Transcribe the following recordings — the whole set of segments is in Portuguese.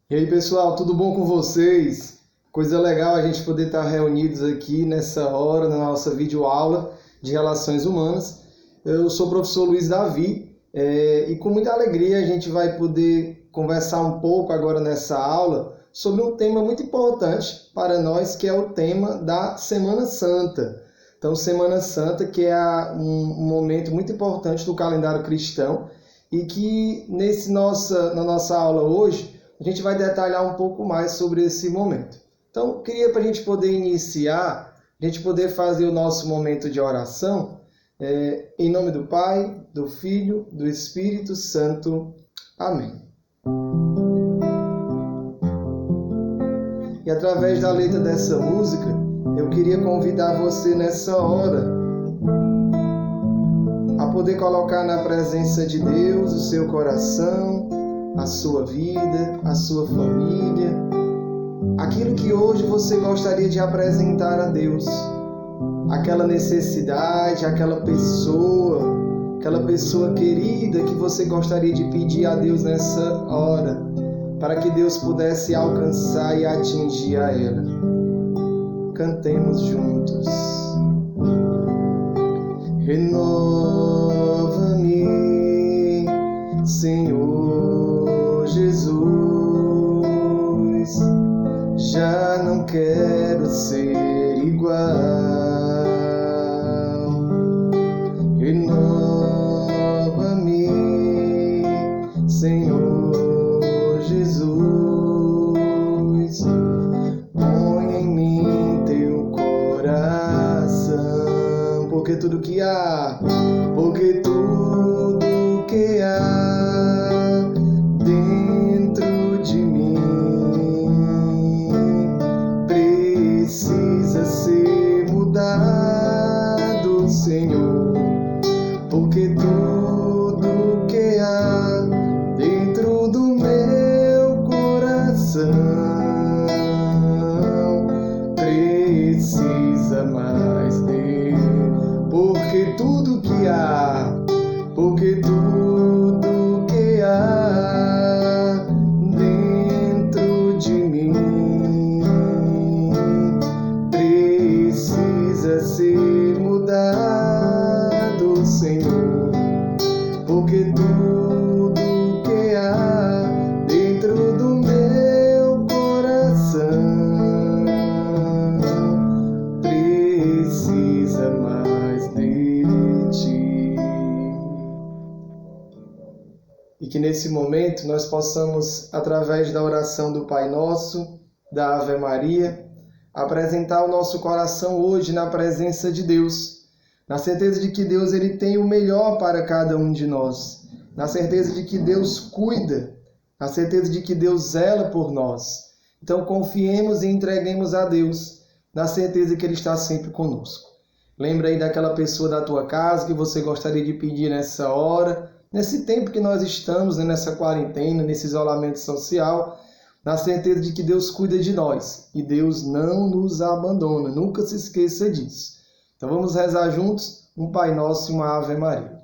E aí, pessoal, tudo bom com vocês? Coisa legal a gente poder estar reunidos aqui nessa hora na nossa videoaula de Relações Humanas. Eu sou o professor Luiz Davi e com muita alegria a gente vai poder conversar um pouco agora nessa aula sobre um tema muito importante para nós, que é o tema da Semana Santa. Então, Semana Santa, que é um momento muito importante do calendário cristão e que na nossa aula hoje a gente vai detalhar um pouco mais sobre esse momento. Então, queria para a gente poder iniciar, a gente poder fazer o nosso momento de oração, em nome do Pai, do Filho, do Espírito Santo. Amém. E através da letra dessa música, eu queria convidar você nessa hora a poder colocar na presença de Deus o seu coração, a sua vida, a sua família, aquilo que hoje você gostaria de apresentar a Deus, aquela necessidade, aquela pessoa querida que você gostaria de pedir a Deus nessa hora, para que Deus pudesse alcançar e atingir a ela. Cantemos juntos. Renova-me, Senhor Jesus, já não quero ser igual. Renova-me, Senhor Jesus, põe em mim teu coração, porque tudo que há dentro de mim precisa ser mudado, Senhor, porque tudo que há dentro do meu coração precisa mais dele, porque tudo que há dentro de mim precisa ser mudado, Senhor, porque tudo que há dentro do meu coração precisa mais de ti. E que nesse momento nós possamos, através da oração do Pai Nosso, da Ave Maria, apresentar o nosso coração hoje na presença de Deus, na certeza de que Deus ele tem o melhor para cada um de nós, na certeza de que Deus cuida, na certeza de que Deus zela por nós. Então confiemos e entreguemos a Deus, na certeza que Ele está sempre conosco. Lembra aí daquela pessoa da tua casa que você gostaria de pedir nessa hora, nesse tempo que nós estamos, nessa quarentena, nesse isolamento social, na certeza de que Deus cuida de nós e Deus não nos abandona. Nunca se esqueça disso. Então vamos rezar juntos um Pai Nosso e uma Ave Maria.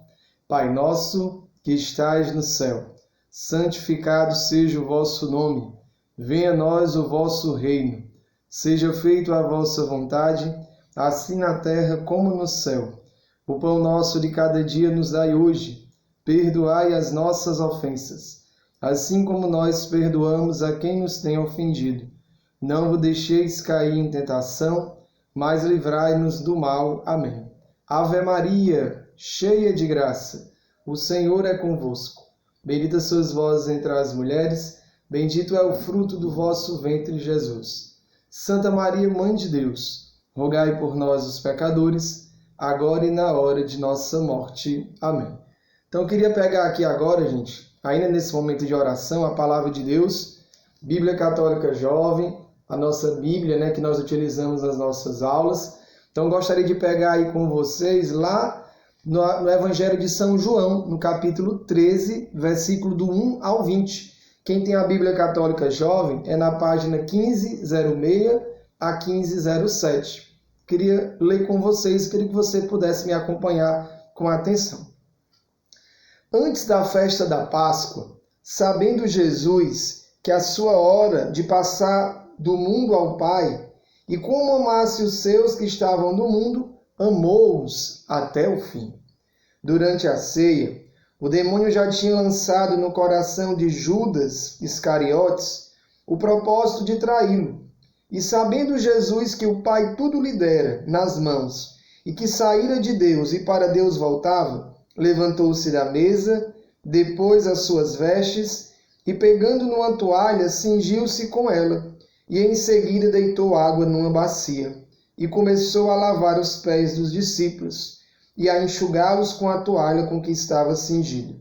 Pai nosso que estais no céu, santificado seja o vosso nome. Venha a nós o vosso reino. Seja feita a vossa vontade, assim na terra como no céu. O pão nosso de cada dia nos dai hoje. Perdoai as nossas ofensas, assim como nós perdoamos a quem nos tem ofendido. Não vos deixeis cair em tentação, mas livrai-nos do mal. Amém. Ave Maria, cheia de graça, o Senhor é convosco. Bendita sois vós entre as mulheres, bendito é o fruto do vosso ventre, Jesus. Santa Maria, Mãe de Deus, rogai por nós, os pecadores, agora e na hora de nossa morte. Amém. Então, eu queria pegar aqui agora, gente, ainda nesse momento de oração, a Palavra de Deus, Bíblia Católica Jovem, a nossa Bíblia, que nós utilizamos nas nossas aulas. Então, eu gostaria de pegar aí com vocês lá no Evangelho de São João, no capítulo 13, versículo do 1 ao 20. Quem tem a Bíblia Católica Jovem é na página 1506 a 1507. Queria ler com vocês, queria que você pudesse me acompanhar com atenção. Antes da festa da Páscoa, sabendo Jesus que a sua hora de passar do mundo ao Pai, e como amasse os seus que estavam no mundo, amou-os até o fim. Durante a ceia, o demônio já tinha lançado no coração de Judas Iscariotes o propósito de traí-lo. E sabendo Jesus que o Pai tudo lhe dera nas mãos, e que saíra de Deus e para Deus voltava, levantou-se da mesa, depôs as suas vestes, e pegando numa toalha, cingiu-se com ela, e em seguida deitou água numa bacia, e começou a lavar os pés dos discípulos, e a enxugá-los com a toalha com que estava cingido.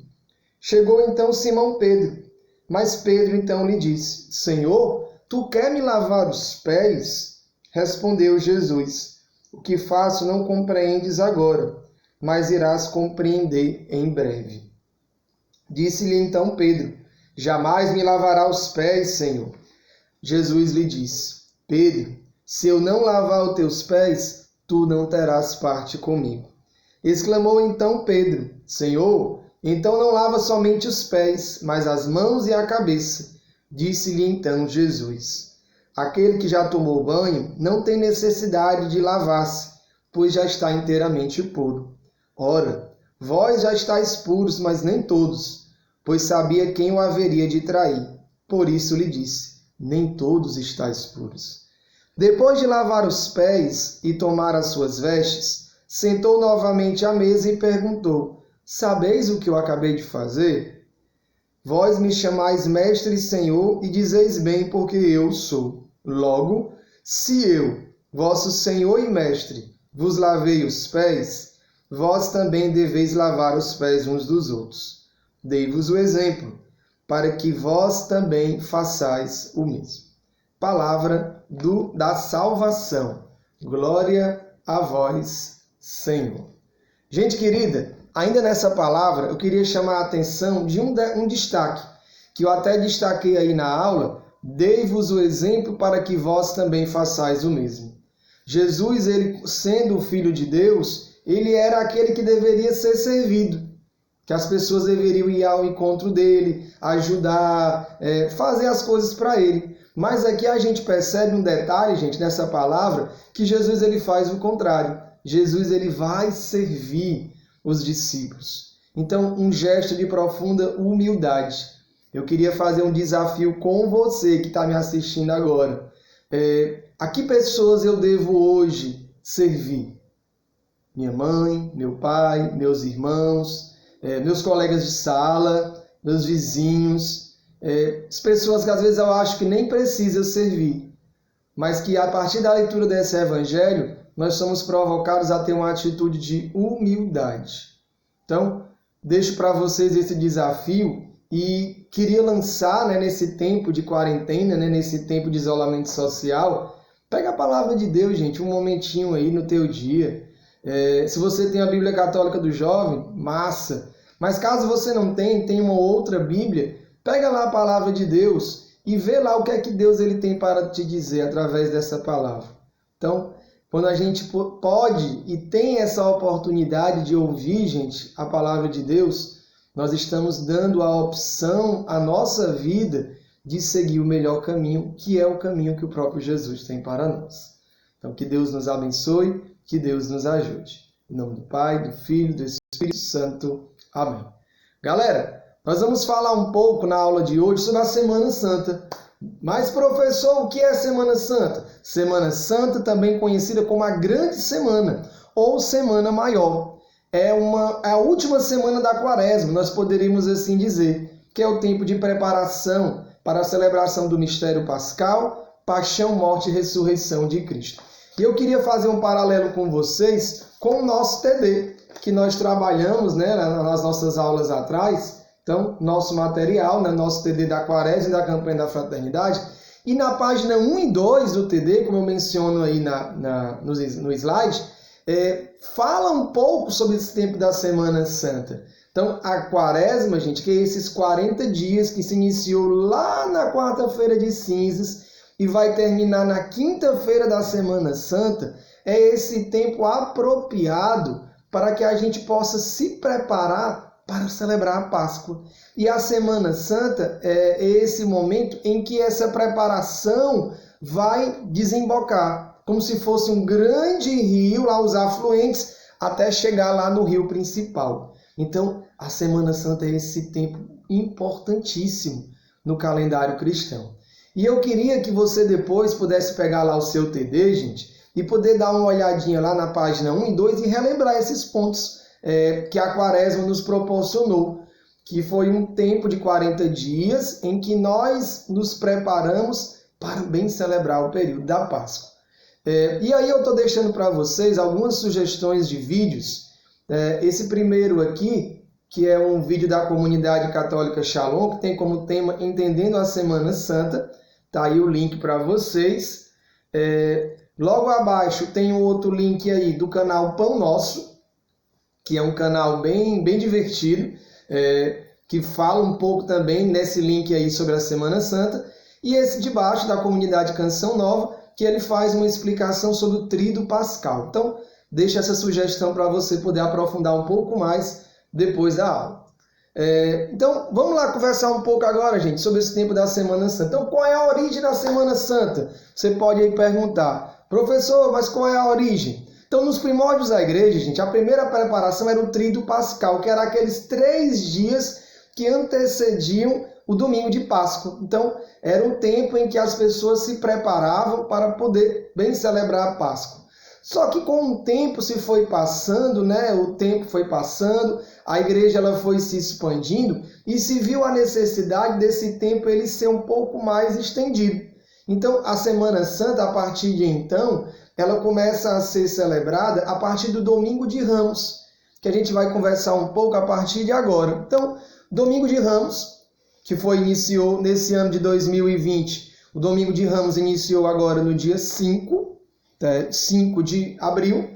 Chegou então Simão Pedro, mas Pedro então lhe disse: Senhor, tu quer me lavar os pés? Respondeu Jesus: O que faço não compreendes agora, mas irás compreender em breve. Disse-lhe então Pedro: Jamais me lavará os pés, Senhor. Jesus lhe disse: Pedro, se eu não lavar os teus pés, tu não terás parte comigo. Exclamou então Pedro: Senhor, então não lava somente os pés, mas as mãos e a cabeça. Disse-lhe então Jesus: Aquele que já tomou banho não tem necessidade de lavar-se, pois já está inteiramente puro. Ora, vós já estáis puros, mas nem todos, pois sabia quem o haveria de trair. Por isso lhe disse: Nem todos estáis puros. Depois de lavar os pés e tomar as suas vestes, sentou novamente à mesa e perguntou: Sabeis o que eu acabei de fazer? Vós me chamais mestre e senhor, e dizeis bem, porque eu sou. Logo, se eu, vosso senhor e mestre, vos lavei os pés, vós também deveis lavar os pés uns dos outros. Dei-vos o exemplo, para que vós também façais o mesmo. Palavra da salvação. Glória a vós, Senhor. Gente querida, ainda nessa palavra, eu queria chamar a atenção de um destaque, que eu até destaquei aí na aula: dei-vos o exemplo para que vós também façais o mesmo. Jesus, ele sendo o Filho de Deus, ele era aquele que deveria ser servido, que as pessoas deveriam ir ao encontro dele, ajudar, fazer as coisas para ele. Mas aqui a gente percebe um detalhe, gente, nessa palavra, que Jesus ele faz o contrário. Jesus ele vai servir os discípulos. Então, um gesto de profunda humildade. Eu queria fazer um desafio com você que está me assistindo agora. A que pessoas eu devo hoje servir? Minha mãe, meu pai, meus irmãos, meus colegas de sala, meus vizinhos, as pessoas que às vezes eu acho que nem precisam servir, mas que a partir da leitura desse evangelho, nós somos provocados a ter uma atitude de humildade. Então, deixo para vocês esse desafio e queria lançar, nesse tempo de quarentena, nesse tempo de isolamento social, pega a palavra de Deus, gente, um momentinho aí no teu dia. Se você tem a Bíblia Católica do Jovem, massa. Mas caso você não tem uma outra Bíblia, pega lá a palavra de Deus e vê lá o que é que Deus ele tem para te dizer através dessa palavra. Então, quando a gente pode e tem essa oportunidade de ouvir, gente, a palavra de Deus, nós estamos dando a opção à nossa vida de seguir o melhor caminho, que é o caminho que o próprio Jesus tem para nós. Então, que Deus nos abençoe, que Deus nos ajude. Em nome do Pai, do Filho e do Espírito Santo. Amém. Galera, nós vamos falar um pouco na aula de hoje sobre a Semana Santa. Mas, professor, o que é Semana Santa? Semana Santa, também conhecida como a Grande Semana ou Semana Maior. É a última semana da Quaresma, nós poderíamos assim dizer, que é o tempo de preparação para a celebração do mistério pascal, paixão, morte e ressurreição de Cristo. E eu queria fazer um paralelo com vocês com o nosso TD, que nós trabalhamos nas nossas aulas atrás. Então, nosso material, nosso TD da Quaresma e da Campanha da Fraternidade. E na página 1 e 2 do TD, como eu menciono aí no slide, fala um pouco sobre esse tempo da Semana Santa. Então, a Quaresma, gente, que é esses 40 dias que se iniciou lá na quarta-feira de cinzas e vai terminar na quinta-feira da Semana Santa, é esse tempo apropriado para que a gente possa se preparar para celebrar a Páscoa. E a Semana Santa é esse momento em que essa preparação vai desembocar, como se fosse um grande rio, lá os afluentes, até chegar lá no rio principal. Então, a Semana Santa é esse tempo importantíssimo no calendário cristão. E eu queria que você depois pudesse pegar lá o seu TD, gente, e poder dar uma olhadinha lá na página 1 e 2 e relembrar esses pontos que a Quaresma nos proporcionou, que foi um tempo de 40 dias em que nós nos preparamos para bem celebrar o período da Páscoa. E aí eu estou deixando para vocês algumas sugestões de vídeos. Esse primeiro aqui, que é um vídeo da comunidade católica Shalom, que tem como tema Entendendo a Semana Santa. Tá aí o link para vocês. Logo abaixo tem um outro link aí do canal Pão Nosso, que é um canal bem divertido, que fala um pouco também nesse link aí sobre a Semana Santa. E esse de baixo da comunidade Canção Nova, que ele faz uma explicação sobre o Tríduo Pascal. Então, deixa essa sugestão para você poder aprofundar um pouco mais depois da aula. Então, vamos lá conversar um pouco agora, gente, sobre esse tempo da Semana Santa. Então, qual é a origem da Semana Santa? Você pode aí perguntar, professor, mas qual é a origem? Então, nos primórdios da igreja, gente, a primeira preparação era o Tríduo Pascal, que era aqueles 3 dias que antecediam o domingo de Páscoa. Então, era um tempo em que as pessoas se preparavam para poder bem celebrar a Páscoa. Só que com o tempo se foi passando, o tempo foi passando, a igreja ela foi se expandindo e se viu a necessidade desse tempo ele ser um pouco mais estendido. Então, a Semana Santa, a partir de então, ela começa a ser celebrada a partir do Domingo de Ramos, que a gente vai conversar um pouco a partir de agora. Então, Domingo de Ramos, que iniciou nesse ano de 2020, o Domingo de Ramos iniciou agora no dia 5 de abril,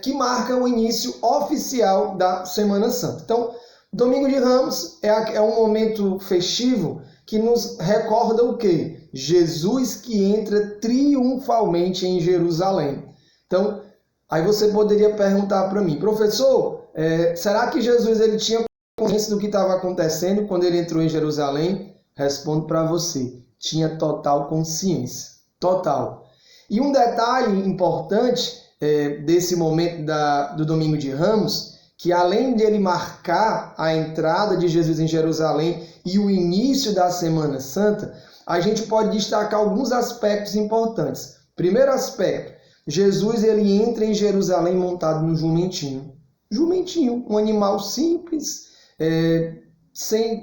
que marca o início oficial da Semana Santa. Então, Domingo de Ramos é um momento festivo que nos recorda o quê? Jesus que entra triunfalmente em Jerusalém. Então, aí você poderia perguntar para mim, professor, será que Jesus ele tinha consciência do que estava acontecendo quando ele entrou em Jerusalém? Respondo para você, tinha total consciência, total. E um detalhe importante desse momento do Domingo de Ramos, que além de ele marcar a entrada de Jesus em Jerusalém e o início da Semana Santa, a gente pode destacar alguns aspectos importantes. Primeiro aspecto, Jesus ele entra em Jerusalém montado no jumentinho. Jumentinho, um animal simples,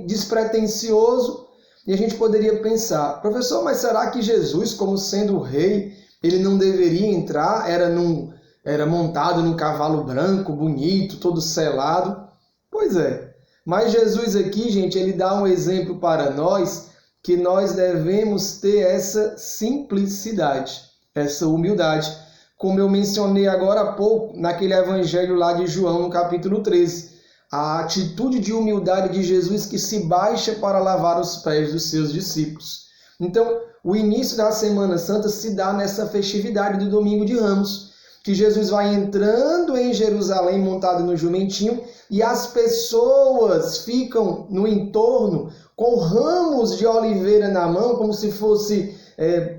despretensioso. E a gente poderia pensar, professor, mas será que Jesus, como sendo o rei, ele não deveria entrar? Era montado num cavalo branco, bonito, todo selado? Pois é. Mas Jesus aqui, gente, ele dá um exemplo para nós que nós devemos ter essa simplicidade, essa humildade. Como eu mencionei agora há pouco, naquele evangelho lá de João, no capítulo 13. A atitude de humildade de Jesus que se baixa para lavar os pés dos seus discípulos. Então, o início da Semana Santa se dá nessa festividade do Domingo de Ramos, que Jesus vai entrando em Jerusalém montado no jumentinho e as pessoas ficam no entorno com ramos de oliveira na mão, como se fosse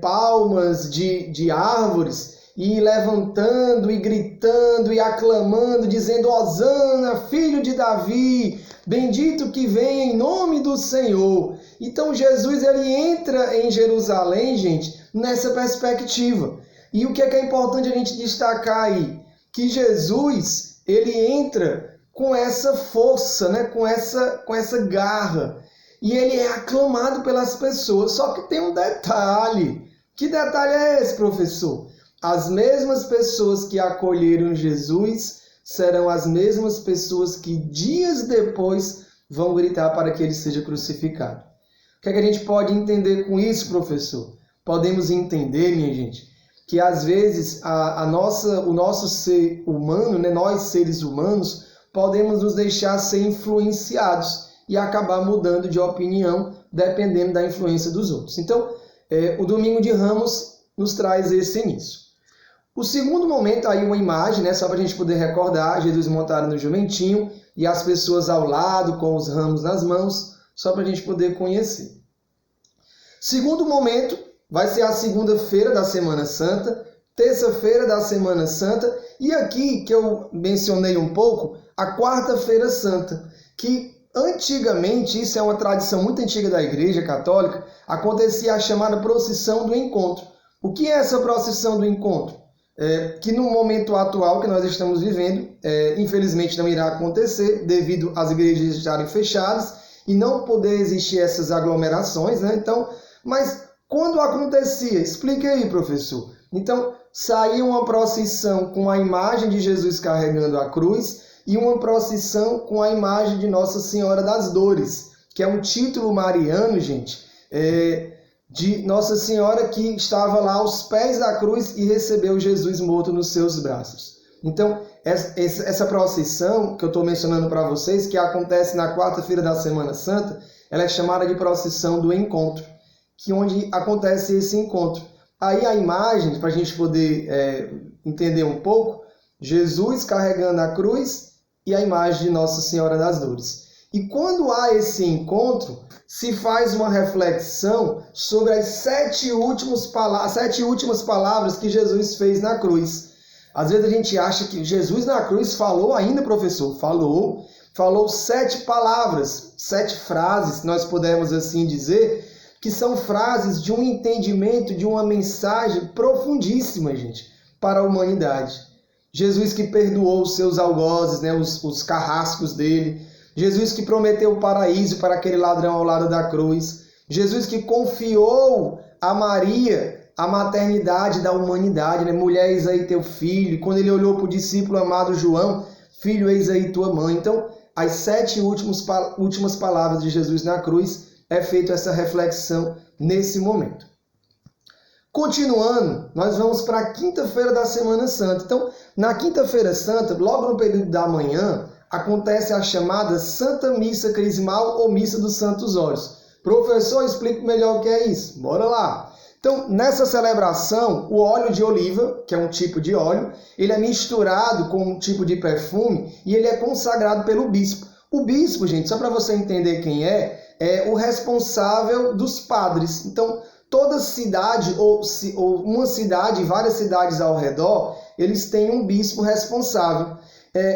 palmas de árvores, e levantando e gritando e aclamando, dizendo: Hosana, filho de Davi, bendito que vem em nome do Senhor. Então Jesus ele entra em Jerusalém, gente, nessa perspectiva. E o que é importante a gente destacar aí? Que Jesus ele entra com essa força, com essa garra. E ele é aclamado pelas pessoas. Só que tem um detalhe. Que detalhe é esse, professor? As mesmas pessoas que acolheram Jesus serão as mesmas pessoas que dias depois vão gritar para que ele seja crucificado. O que é que a gente pode entender com isso, professor? Podemos entender, minha gente, que às vezes o nosso ser humano, nós seres humanos, podemos nos deixar ser influenciados e acabar mudando de opinião dependendo da influência dos outros. Então, o Domingo de Ramos nos traz esse início. O segundo momento, aí uma imagem, só para a gente poder recordar, Jesus montado no jumentinho, e as pessoas ao lado com os ramos nas mãos, só para a gente poder conhecer. Segundo momento vai ser a segunda-feira da Semana Santa, terça-feira da Semana Santa e aqui que eu mencionei um pouco, a quarta-feira santa, que antigamente, isso é uma tradição muito antiga da Igreja Católica, acontecia a chamada procissão do encontro. O que é essa procissão do encontro? Que no momento atual que nós estamos vivendo, infelizmente não irá acontecer devido às igrejas estarem fechadas e não poder existir essas aglomerações, né? Então, mas quando acontecia? Explique aí, professor. Então, saía uma procissão com a imagem de Jesus carregando a cruz e uma procissão com a imagem de Nossa Senhora das Dores, que é um título mariano, gente, de Nossa Senhora que estava lá aos pés da cruz e recebeu Jesus morto nos seus braços. Então, essa procissão que eu estou mencionando para vocês, que acontece na quarta-feira da Semana Santa, ela é chamada de procissão do encontro, que onde acontece esse encontro. Aí a imagem, para a gente poder entender um pouco, Jesus carregando a cruz e a imagem de Nossa Senhora das Dores. E quando há esse encontro, se faz uma reflexão sobre as sete últimas palavras que Jesus fez na cruz. Às vezes a gente acha que Jesus na cruz falou ainda, professor. Falou 7 palavras, 7 frases, nós podemos assim dizer, que são frases de um entendimento, de uma mensagem profundíssima, gente, para a humanidade. Jesus que perdoou os seus algozes, né, os carrascos dele. Jesus que prometeu o paraíso para aquele ladrão ao lado da cruz. Jesus que confiou a Maria a maternidade da humanidade, né? Mulher, eis aí teu filho. Quando ele olhou para o discípulo amado João, filho, eis aí tua mãe. Então, as 7 últimas palavras de Jesus na cruz, é feita essa reflexão nesse momento. Continuando, nós vamos para a quinta-feira da Semana Santa. Então, na quinta-feira santa, logo no período da manhã, acontece a chamada Santa Missa Crismal ou Missa dos Santos Óleos. Professor, explica melhor o que é isso. Bora lá! Então, nessa celebração, o óleo de oliva, que é um tipo de óleo, ele é misturado com um tipo de perfume e ele é consagrado pelo bispo. O bispo, gente, só para você entender quem é o responsável dos padres. Então, toda cidade, ou uma cidade, várias cidades ao redor, eles têm um bispo responsável.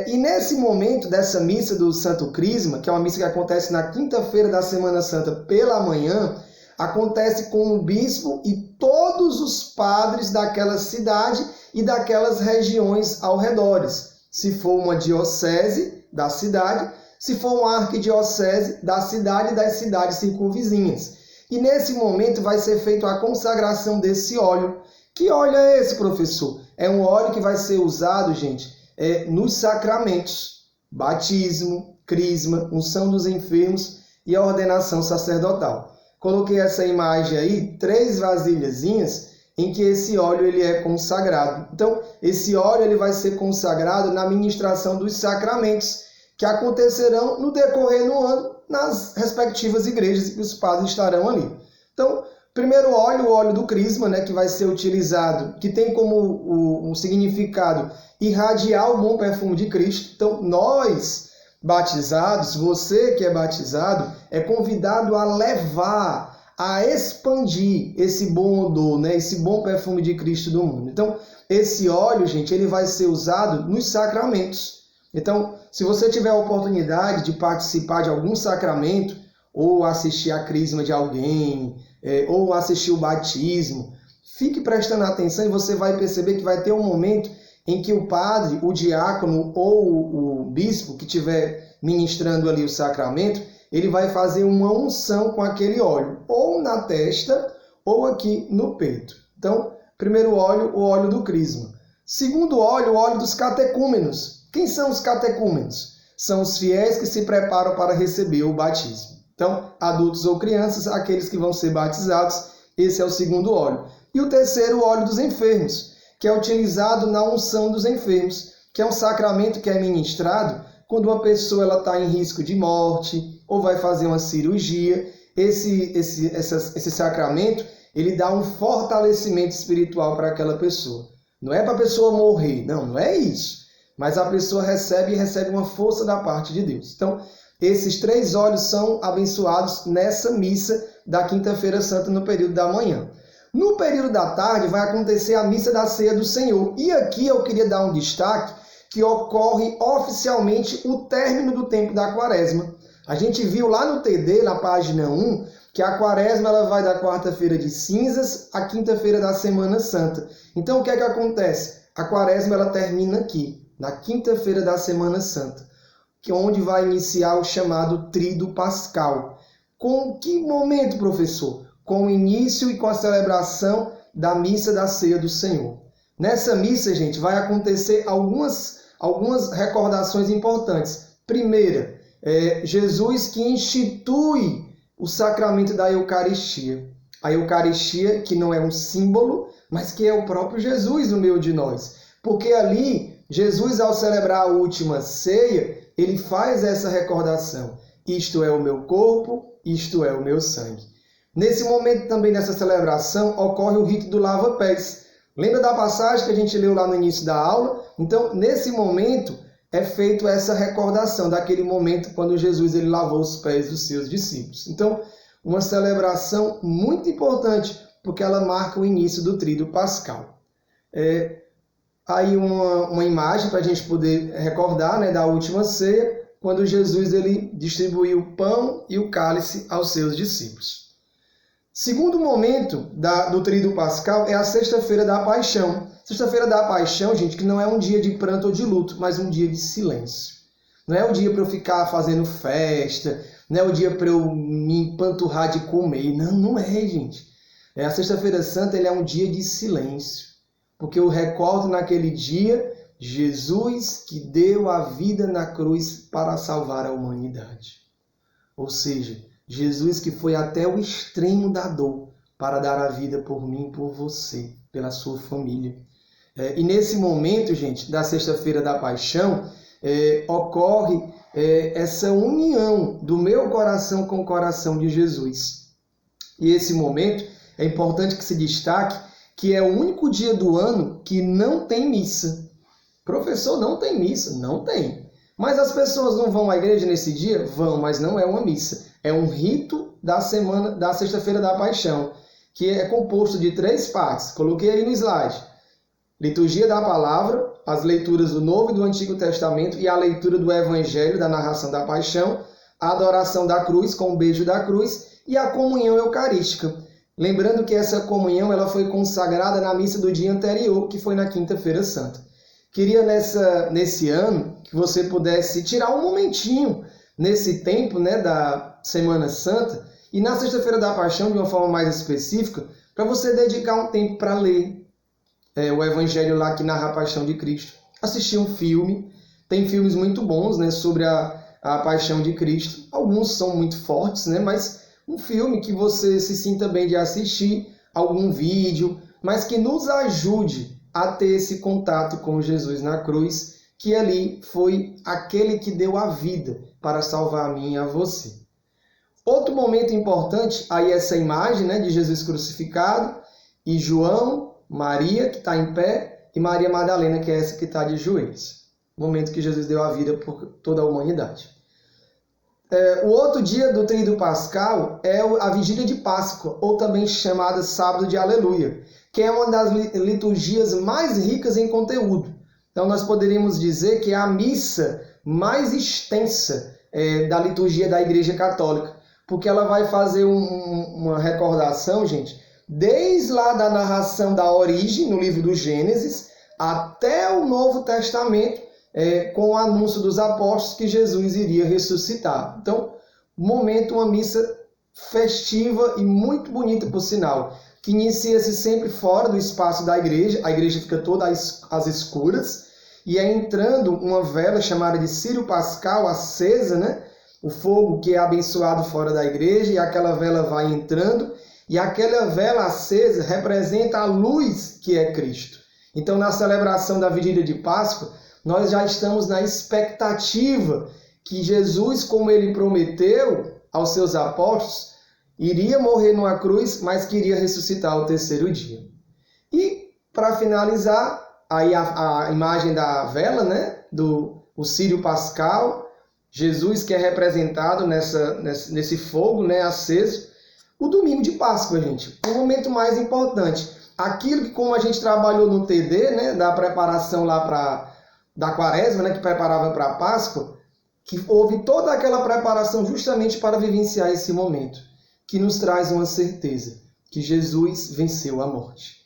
E nesse momento dessa missa do Santo Crisma, que é uma missa que acontece na quinta-feira da Semana Santa pela manhã, acontece com o bispo e todos os padres daquela cidade e daquelas regiões ao redor. Se for uma diocese da cidade, se for uma arquidiocese da cidade e das cidades circunvizinhas. E nesse momento vai ser feita a consagração desse óleo. Que óleo é esse, professor? É um óleo que vai ser usado, gente, nos sacramentos. Batismo, crisma, unção dos enfermos e a ordenação sacerdotal. Coloquei essa imagem aí, 3 vasilhazinhas em que esse óleo ele é consagrado. Então, esse óleo ele vai ser consagrado na ministração dos sacramentos, que acontecerão no decorrer do ano nas respectivas igrejas que os padres estarão ali. Então, primeiro óleo, o óleo do crisma, né, que vai ser utilizado, que tem como um significado irradiar o bom perfume de Cristo. Então, nós batizados, você que é batizado, é convidado a levar, a expandir esse bom odor, né, esse bom perfume de Cristo do mundo. Então, esse óleo, gente, ele vai ser usado nos sacramentos. Então, se você tiver a oportunidade de participar de algum sacramento, ou assistir a crisma de alguém, ou assistir o batismo, fique prestando atenção e você vai perceber que vai ter um momento em que o padre, o diácono ou o bispo que estiver ministrando ali o sacramento, ele vai fazer uma unção com aquele óleo, ou na testa, ou aqui no peito. Então, primeiro óleo, o óleo do crisma. Segundo óleo, o óleo dos catecúmenos. Quem são os catecúmenos? São os fiéis que se preparam para receber o batismo. Então, adultos ou crianças, aqueles que vão ser batizados, esse é o segundo óleo. E o terceiro, o óleo dos enfermos, que é utilizado na unção dos enfermos, que é um sacramento que é ministrado quando uma pessoa está em risco de morte ou vai fazer uma cirurgia. Esse sacramento ele dá um fortalecimento espiritual para aquela pessoa. Não é para a pessoa morrer, não é isso. mas a pessoa recebe uma força da parte de Deus. Então, esses 3 óleos são abençoados nessa missa da Quinta-feira Santa no período da manhã. No período da tarde vai acontecer a missa da Ceia do Senhor. E aqui eu queria dar um destaque que ocorre oficialmente o término do tempo da Quaresma. A gente viu lá no TD, na página 1, que a Quaresma ela vai da quarta-feira de cinzas à quinta-feira da Semana Santa. Então o que é que acontece? A Quaresma ela termina aqui, na quinta-feira da Semana Santa, que é onde vai iniciar o chamado Tríduo Pascal. Com que momento, professor? Com o início e com a celebração da missa da Ceia do Senhor. Nessa missa, gente, vai acontecer algumas recordações importantes. Primeira, Jesus que institui o sacramento da Eucaristia. A Eucaristia que não é um símbolo, mas que é o próprio Jesus no meio de nós. Porque ali, Jesus, ao celebrar a última ceia, ele faz essa recordação. Isto é o meu corpo, isto é o meu sangue. Nesse momento também, nessa celebração, ocorre o rito do lava-pés. Lembra da passagem que a gente leu lá no início da aula? Então, nesse momento, é feito essa recordação daquele momento quando Jesus ele lavou os pés dos seus discípulos. Então, uma celebração muito importante, porque ela marca o início do Tríduo Pascal. Aí uma imagem para a gente poder recordar, né, da última ceia, quando Jesus ele distribuiu o pão e o cálice aos seus discípulos. Segundo momento do Tríduo Pascal é a Sexta-feira da Paixão. Sexta-feira da Paixão, gente, que não é um dia de pranto ou de luto, mas um dia de silêncio. Não é o dia para eu ficar fazendo festa, não é o dia para eu me empanturrar de comer. Não, não é, gente. A Sexta-feira Santa ele é um dia de silêncio, porque eu recordo naquele dia Jesus que deu a vida na cruz para salvar a humanidade. Ou seja, Jesus que foi até o extremo da dor para dar a vida por mim, por você, pela sua família. E nesse momento, gente, da Sexta-feira da Paixão, ocorre essa união do meu coração com o coração de Jesus. E esse momento é importante que se destaque que é o único dia do ano que não tem missa. Professor, não tem missa? Não tem. Mas as pessoas não vão à igreja nesse dia? Vão, mas não é uma missa. É um rito da semana da Sexta-feira da Paixão, que é composto de 3 partes. Coloquei aí no slide. Liturgia da Palavra, as leituras do Novo e do Antigo Testamento e a leitura do Evangelho, da narração da Paixão, a adoração da cruz com o beijo da cruz e a comunhão eucarística. Lembrando que essa comunhão ela foi consagrada na missa do dia anterior, que foi na Quinta-feira Santa. Queria nesse ano que você pudesse tirar um momentinho nesse tempo, né, da Semana Santa e na Sexta-feira da Paixão, de uma forma mais específica, para você dedicar um tempo para ler o Evangelho lá que narra a Paixão de Cristo. Assistir um filme, tem filmes muito bons, né, sobre a Paixão de Cristo. Alguns são muito fortes, né, mas um filme que você se sinta bem de assistir, algum vídeo, mas que nos ajude a ter esse contato com Jesus na cruz, que ali foi aquele que deu a vida para salvar a mim e a você. Outro momento importante, aí essa imagem, né, de Jesus crucificado, e João, Maria, que está em pé, e Maria Madalena, que é essa que está de joelhos. Momento que Jesus deu a vida por toda a humanidade. O outro dia do Tríduo Pascal é a Vigília de Páscoa, ou também chamada Sábado de Aleluia, que é uma das liturgias mais ricas em conteúdo. Então nós poderíamos dizer que é a missa mais extensa da liturgia da Igreja Católica, porque ela vai fazer uma recordação, gente, desde lá da narração da origem, no livro do Gênesis, até o Novo Testamento, com o anúncio dos apóstolos que Jesus iria ressuscitar. Então, momento, uma missa festiva e muito bonita, por sinal, que inicia-se sempre fora do espaço da igreja, a igreja fica toda às escuras, e é entrando uma vela chamada de Círio Pascal, acesa, né? O fogo que é abençoado fora da igreja, e aquela vela vai entrando, e aquela vela acesa representa a luz que é Cristo. Então, na celebração da Vigília de Páscoa, nós já estamos na expectativa que Jesus, como ele prometeu aos seus apóstolos, iria morrer numa cruz, mas que iria ressuscitar ao terceiro dia. E, para finalizar, aí a imagem da vela, né? o Círio Pascal, Jesus que é representado nesse fogo, né, aceso. O domingo de Páscoa, gente, o momento mais importante. Aquilo que, como a gente trabalhou no TD, né, da preparação lá da Quaresma, né, que preparava para a Páscoa, que houve toda aquela preparação justamente para vivenciar esse momento, que nos traz uma certeza, que Jesus venceu a morte.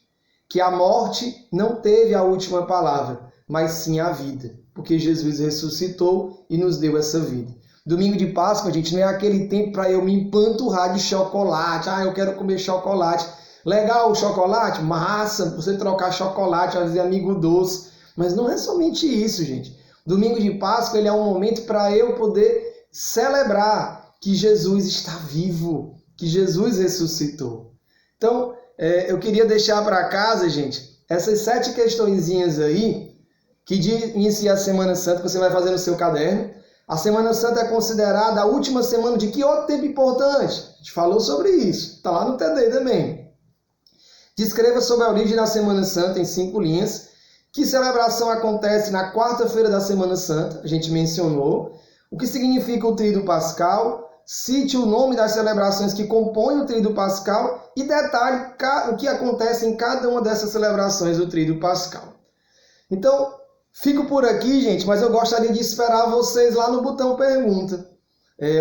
Que a morte não teve a última palavra, mas sim a vida, porque Jesus ressuscitou e nos deu essa vida. Domingo de Páscoa, gente, não é aquele tempo para eu me empanturrar de chocolate. Eu quero comer chocolate. Legal o chocolate? Massa, você trocar chocolate, fazer amigo doce. Mas não é somente isso, gente. Domingo de Páscoa ele é um momento para eu poder celebrar que Jesus está vivo, que Jesus ressuscitou. Então, eu queria deixar para casa, gente, essas 7 questõezinhas aí, que inicia a Semana Santa, que você vai fazer no seu caderno. A Semana Santa é considerada a última semana de que outro tempo importante? A gente falou sobre isso, está lá no TD também. Descreva sobre a origem da Semana Santa em 5 linhas. Que celebração acontece na quarta-feira da Semana Santa? A gente mencionou. O que significa o Tríduo Pascal? Cite o nome das celebrações que compõem o Tríduo Pascal e detalhe o que acontece em cada uma dessas celebrações do Tríduo Pascal. Então, fico por aqui, gente, mas eu gostaria de esperar vocês lá no botão pergunta.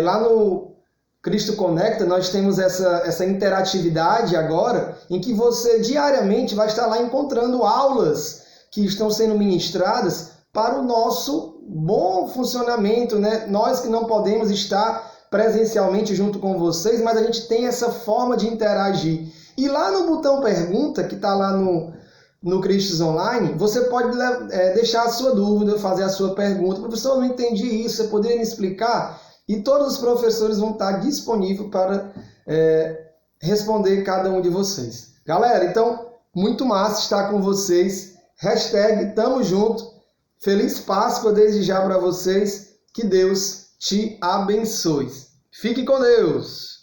Lá no Cristo Conecta, nós temos essa interatividade agora, em que você diariamente vai estar lá encontrando aulas que estão sendo ministradas para o nosso bom funcionamento, né? Nós que não podemos estar presencialmente junto com vocês, mas a gente tem essa forma de interagir. E lá no botão pergunta, que está lá no Cristos Online, você pode deixar a sua dúvida, fazer a sua pergunta. Professor, eu não entendi isso, você poderia me explicar? E todos os professores vão estar disponíveis para responder cada um de vocês. Galera, então, muito massa estar com vocês. Hashtag Tamo Junto. Feliz Páscoa desde já para vocês. Que Deus te abençoe. Fique com Deus.